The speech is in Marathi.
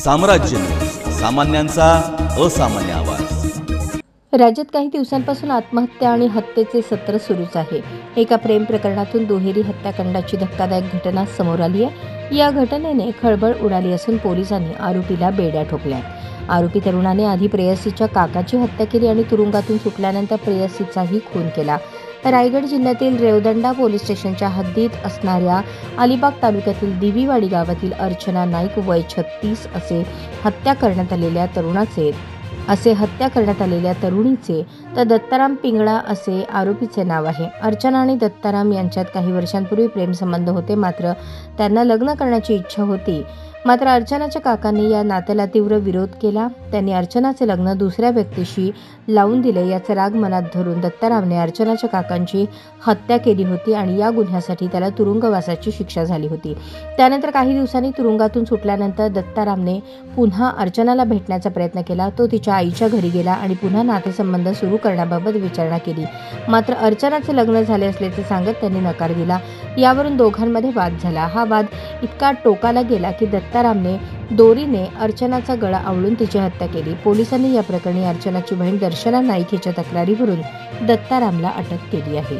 साम्राज्य न्यूज, सामान्यांचा असामान्य आवाज। राज्यात काही दिवसांपासून आत्महत्या आणि हत्येचे सत्र सुरूच आहे। एका प्रेम प्रकरणातून दुहेरी हत्याकांडाची धक्कादायक घटना समोर आली आहे। या घटनेने खळबळ उडाली असून पोलिसांनी आरोपीला बेड्या ठोकल्यात। आरोपी तरुणाने आधी प्रेयसीच्या काकाची हत्या केली आणि तुरुंगातून सुटल्यानंतर प्रेयसीचाही खून केला। रायगड जिल्ह्यातील रेवदंडा पोलीस स्टेशनच्या हद्दीत असणाऱ्या अलिबाग तालुक्यातील दिवीवाडी गावातील अर्चना नाईक वय 36 हत्या करण्यात आलेल्या तरुणीचे तर दत्ताराम पिंगळा असे आरोपीचे नाव आहे। अर्चना आणि दत्ताराम यांच्यात काही वर्षांपूर्वी प्रेमसंबंध होते, मात्र त्यांना लग्न करण्याची इच्छा होती। मात्र अर्चनाच्या काकांनी या नात्याला तीव्र विरोध केला। त्यांनी अर्चनाचे लग्न दुसऱ्या व्यक्तीशी लावून दिले। याचा राग मनात धरून दत्तारामने अर्चनाच्या काकांची हत्या केली होती आणि या गुन्ह्यासाठी त्याला तुरुंगवासाची शिक्षा झाली होती। त्यानंतर काही दिवसांनी तुरुंगातून सुटल्यानंतर दत्तारामने पुन्हा अर्चनाला भेटण्याचा प्रयत्न केला। तो तिच्या आईच्या घरी गेला आणि पुन्हा नातेसंबंध सुरू करण्याबाबत विचारणा केली, मात्र अर्चनाचे लग्न झाले असल्याचे सांगत त्यांनी नकार दिला। यावरून दोघांमध्ये वाद झाला। हा वाद इतका टोकाला गेला की दत्तारामने दोरीने अर्चनाचा गळा आवळून तिची हत्या केली। पोलिसांनी या प्रकरणी अर्चनाची बहीण दर्शना नाईक हिच्या तक्रारीवरून दत्तारामला अटक केली आहे।